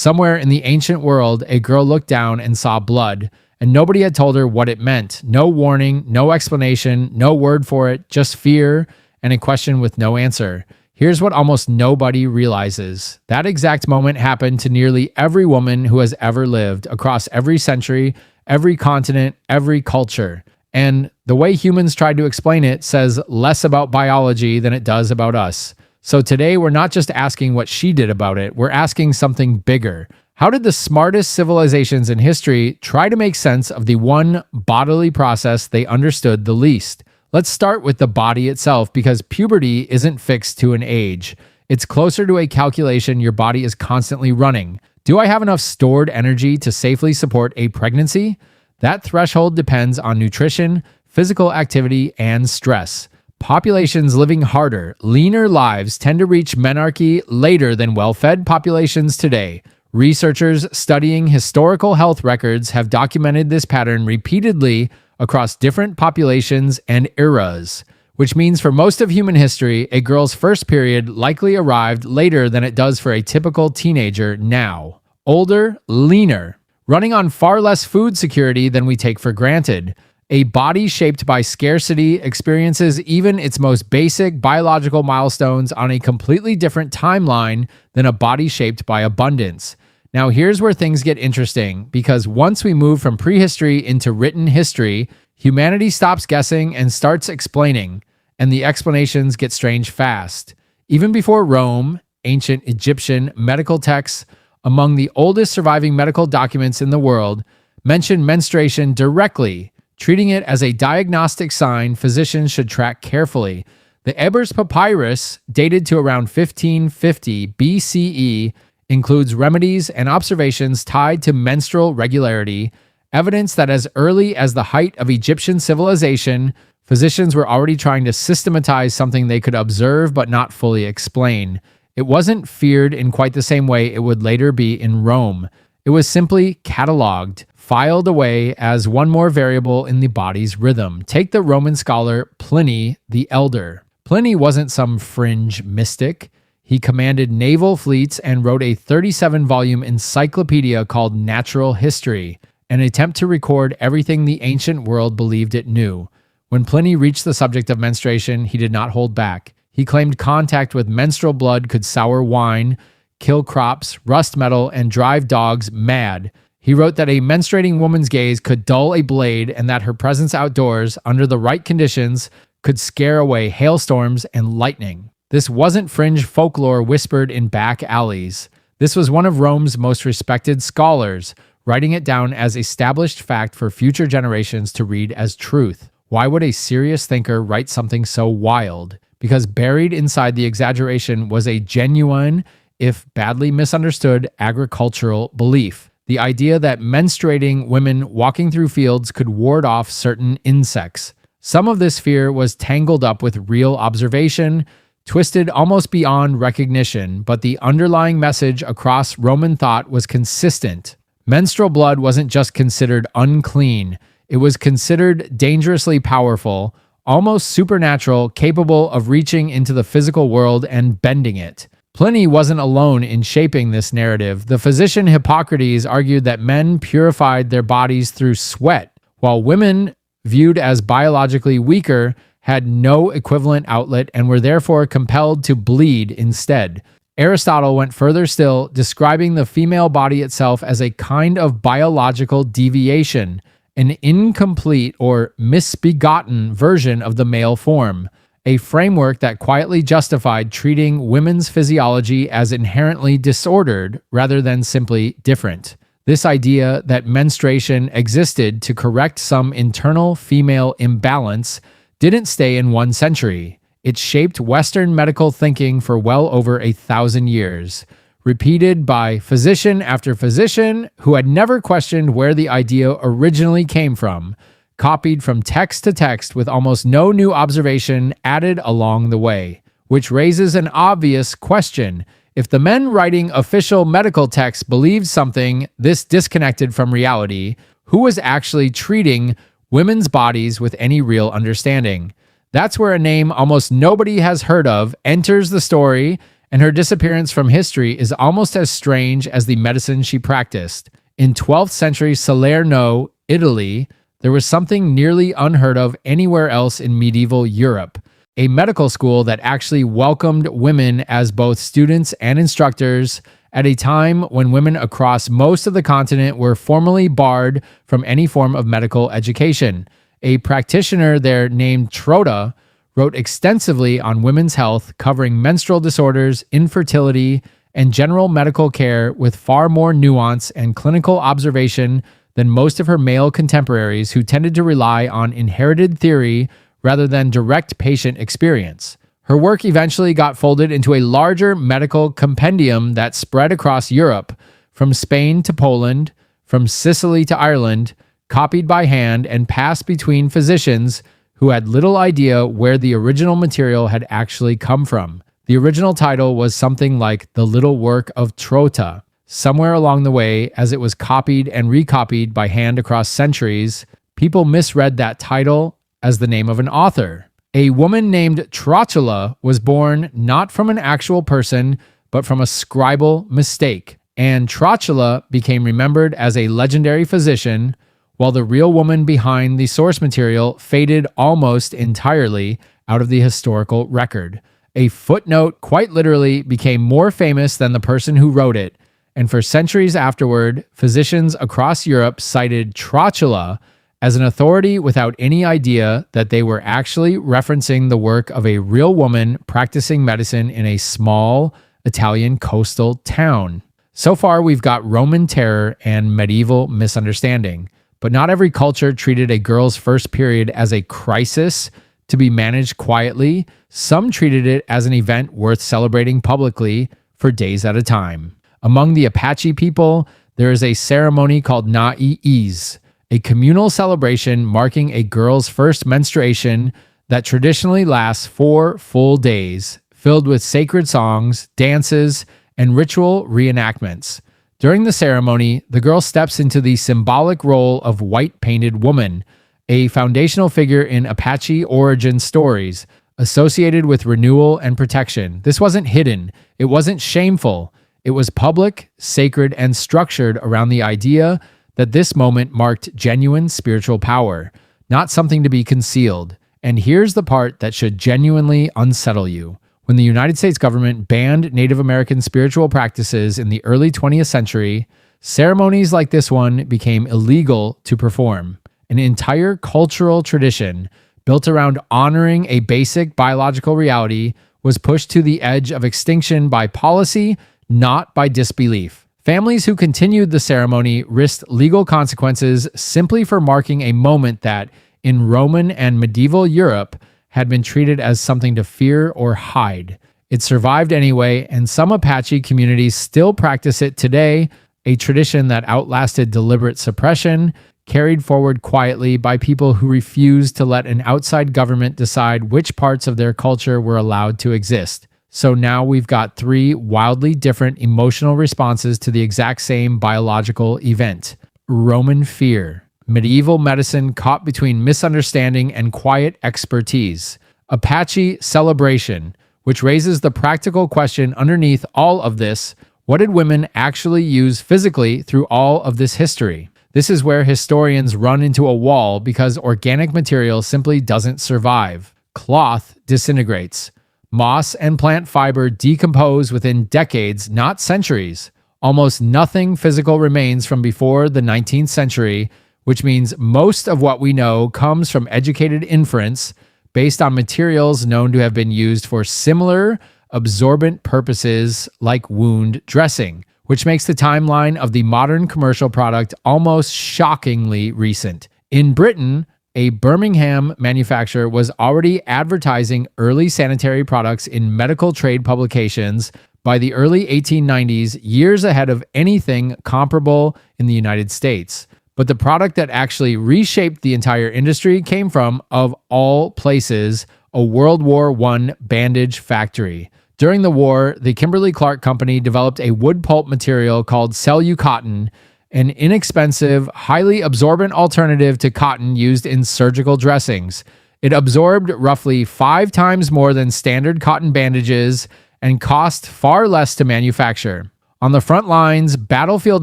Somewhere in the ancient world, a girl looked down and saw blood, and nobody had told her what it meant. No warning, no explanation, no word for it, just fear and a question with no answer. Here's what almost nobody realizes. That exact moment happened to nearly every woman who has ever lived across every century, every continent, every culture. And the way humans tried to explain it says less about biology than it does about us. So today we're not just asking what she did about it, we're asking something bigger. How did the smartest civilizations in history try to make sense of the one bodily process they understood the least? Let's start with the body itself, because puberty isn't fixed to an age. It's closer to a calculation your body is constantly running. Do I have enough stored energy to safely support a pregnancy? That threshold depends on nutrition, physical activity, and stress. Populations living harder, leaner lives tend to reach menarche later than well-fed populations today. Researchers studying historical health records have documented this pattern repeatedly across different populations and eras, which means for most of human history, a girl's first period likely arrived later than it does for a typical teenager now. Older, leaner, running on far less food security than we take for granted. A body shaped by scarcity experiences even its most basic biological milestones on a completely different timeline than a body shaped by abundance. Now, here's where things get interesting, because once we move from prehistory into written history, humanity stops guessing and starts explaining, and the explanations get strange fast. Even before Rome, ancient Egyptian medical texts, among the oldest surviving medical documents in the world, mention menstruation directly, treating it as a diagnostic sign physicians should track carefully. The Ebers papyrus, dated to around 1550 BCE, includes remedies and observations tied to menstrual regularity, evidence that as early as the height of Egyptian civilization, physicians were already trying to systematize something they could observe but not fully explain. It wasn't feared in quite the same way it would later be in Rome. It was simply cataloged, filed away as one more variable in the body's rhythm. Take the Roman scholar Pliny the Elder. Pliny wasn't some fringe mystic. He commanded naval fleets and wrote a 37-volume encyclopedia called Natural History, an attempt to record everything the ancient world believed it knew. When Pliny reached the subject of menstruation, he did not hold back. He claimed contact with menstrual blood could sour wine, kill crops, rust metal, and drive dogs mad. He wrote that a menstruating woman's gaze could dull a blade and that her presence outdoors, under the right conditions, could scare away hailstorms and lightning. This wasn't fringe folklore whispered in back alleys. This was one of Rome's most respected scholars, writing it down as established fact for future generations to read as truth. Why would a serious thinker write something so wild? Because buried inside the exaggeration was a genuine, if badly misunderstood, agricultural belief. The idea that menstruating women walking through fields could ward off certain insects. Some of this fear was tangled up with real observation, twisted almost beyond recognition, but the underlying message across Roman thought was consistent. Menstrual blood wasn't just considered unclean, it was considered dangerously powerful, almost supernatural, capable of reaching into the physical world and bending it. Pliny wasn't alone in shaping this narrative. The physician Hippocrates argued that men purified their bodies through sweat, while women, viewed as biologically weaker, had no equivalent outlet and were therefore compelled to bleed instead. Aristotle went further still, describing the female body itself as a kind of biological deviation, an incomplete or misbegotten version of the male form, a framework that quietly justified treating women's physiology as inherently disordered rather than simply different. This idea that menstruation existed to correct some internal female imbalance didn't stay in one century. It shaped Western medical thinking for well over 1,000 years, repeated by physician after physician who had never questioned where the idea originally came from, copied from text to text with almost no new observation added along the way, which raises an obvious question. If the men writing official medical texts believed something this disconnected from reality, who was actually treating women's bodies with any real understanding? That's where a name almost nobody has heard of enters the story and her disappearance from history is almost as strange as the medicine she practiced. In 12th century Salerno, Italy, there was something nearly unheard of anywhere else in medieval Europe. A medical school that actually welcomed women as both students and instructors at a time when women across most of the continent were formally barred from any form of medical education. A practitioner there named Trotta wrote extensively on women's health, covering menstrual disorders, infertility, and general medical care with far more nuance and clinical observation than most of her male contemporaries who tended to rely on inherited theory rather than direct patient experience. Her work eventually got folded into a larger medical compendium that spread across Europe, from Spain to Poland, from Sicily to Ireland, copied by hand and passed between physicians who had little idea where the original material had actually come from. The original title was something like The Little Work of Trotta. Somewhere along the way, as it was copied and recopied by hand across centuries, people misread that title as the name of an author. A woman named Trotula was born not from an actual person, but from a scribal mistake, and Trotula became remembered as a legendary physician, while the real woman behind the source material faded almost entirely out of the historical record. A footnote quite literally became more famous than the person who wrote it, and for centuries afterward, physicians across Europe cited Trotula as an authority without any idea that they were actually referencing the work of a real woman practicing medicine in a small Italian coastal town. So far, we've got Roman terror and medieval misunderstanding, but not every culture treated a girl's first period as a crisis to be managed quietly. Some treated it as an event worth celebrating publicly for days at a time. Among the Apache people, there is a ceremony called Na'iz, a communal celebration marking a girl's first menstruation that traditionally lasts 4 full days, filled with sacred songs, dances, and ritual reenactments. During the ceremony, the girl steps into the symbolic role of white-painted woman, a foundational figure in Apache origin stories, associated with renewal and protection. This wasn't hidden. It wasn't shameful. It was public, sacred, and structured around the idea that this moment marked genuine spiritual power, not something to be concealed. And here's the part that should genuinely unsettle you. When the United States government banned Native American spiritual practices in the early 20th century, ceremonies like this one became illegal to perform. An entire cultural tradition built around honoring a basic biological reality was pushed to the edge of extinction by policy, not by disbelief. Families who continued the ceremony risked legal consequences simply for marking a moment that, in Roman and medieval Europe, had been treated as something to fear or hide. It survived anyway, and some Apache communities still practice it today, a tradition that outlasted deliberate suppression, carried forward quietly by people who refused to let an outside government decide which parts of their culture were allowed to exist. So now we've got 3 wildly different emotional responses to the exact same biological event. Roman fear. Medieval medicine caught between misunderstanding and quiet expertise. Apache celebration, which raises the practical question underneath all of this: what did women actually use physically through all of this history? This is where historians run into a wall because organic material simply doesn't survive. Cloth disintegrates. Moss and plant fiber decompose within decades, not centuries. Almost nothing physical remains from before the 19th century, which means most of what we know comes from educated inference based on materials known to have been used for similar absorbent purposes like wound dressing, which makes the timeline of the modern commercial product almost shockingly recent. In Britain, a Birmingham manufacturer was already advertising early sanitary products in medical trade publications by the early 1890s, years ahead of anything comparable in the United States. But the product that actually reshaped the entire industry came from, of all places, a World War I bandage factory. During the war, the Kimberly-Clark Company developed a wood pulp material called Cellucotton, an inexpensive, highly absorbent alternative to cotton used in surgical dressings. It absorbed roughly 5 times more than standard cotton bandages and cost far less to manufacture. On the front lines, battlefield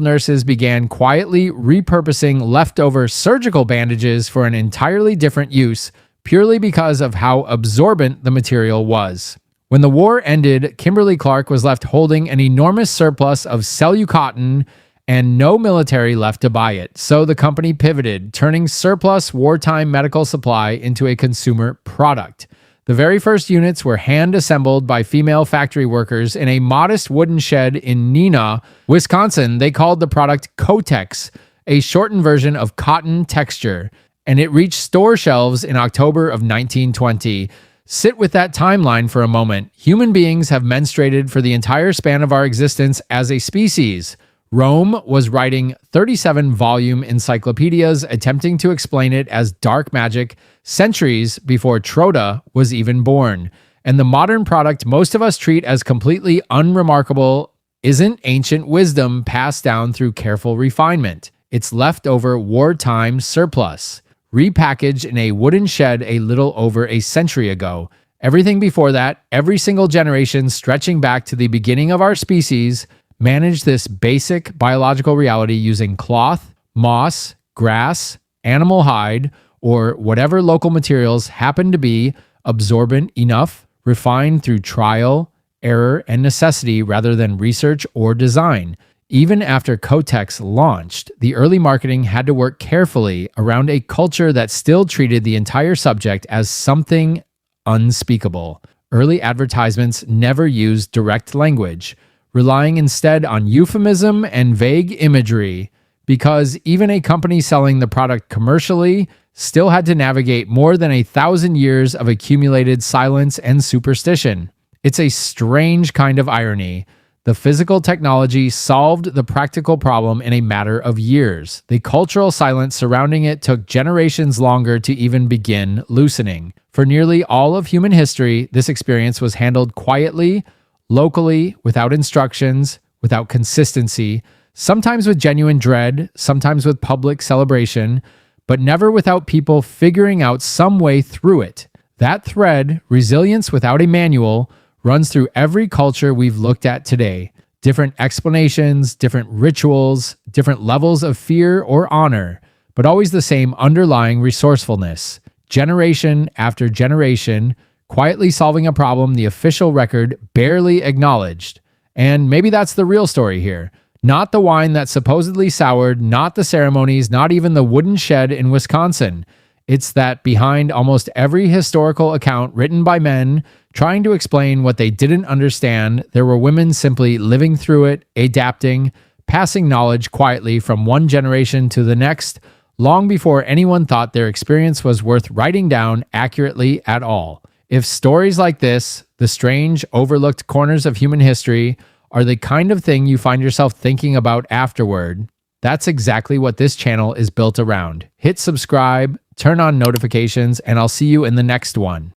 nurses began quietly repurposing leftover surgical bandages for an entirely different use, purely because of how absorbent the material was. When the war ended, Kimberly-Clark was left holding an enormous surplus of cellulose and no military left to buy it, so the company pivoted, turning surplus wartime medical supply into a consumer product. The very first units were hand-assembled by female factory workers in a modest wooden shed in Neenah, Wisconsin. They called the product Kotex, a shortened version of cotton texture, and it reached store shelves in October of 1920. Sit with that timeline for a moment. Human beings have menstruated for the entire span of our existence as a species. Rome was writing 37-volume encyclopedias attempting to explain it as dark magic centuries before Trotta was even born. And the modern product most of us treat as completely unremarkable isn't ancient wisdom passed down through careful refinement. It's leftover wartime surplus, repackaged in a wooden shed a little over a century ago. Everything before that, every single generation stretching back to the beginning of our species, manage this basic biological reality using cloth, moss, grass, animal hide, or whatever local materials happen to be absorbent enough, refined through trial, error, and necessity rather than research or design. Even after Kotex launched, the early marketing had to work carefully around a culture that still treated the entire subject as something unspeakable. Early advertisements never used direct language, relying instead on euphemism and vague imagery, because even a company selling the product commercially still had to navigate more than 1,000 years of accumulated silence and superstition. It's a strange kind of irony. The physical technology solved the practical problem in a matter of years. The cultural silence surrounding it took generations longer to even begin loosening. For nearly all of human history, this experience was handled quietly, locally, without instructions, without consistency, sometimes with genuine dread, sometimes with public celebration, but never without people figuring out some way through it. That thread, resilience without a manual, runs through every culture we've looked at today. Different explanations, different rituals, different levels of fear or honor, but always the same underlying resourcefulness. Generation after generation, quietly solving a problem the official record barely acknowledged. And maybe that's the real story here. Not the wine that supposedly soured, not the ceremonies, not even the wooden shed in Wisconsin. It's that behind almost every historical account written by men trying to explain what they didn't understand, there were women simply living through it, adapting, passing knowledge quietly from one generation to the next, long before anyone thought their experience was worth writing down accurately at all. If stories like this, the strange, overlooked corners of human history, are the kind of thing you find yourself thinking about afterward, that's exactly what this channel is built around. Hit subscribe, turn on notifications, and I'll see you in the next one.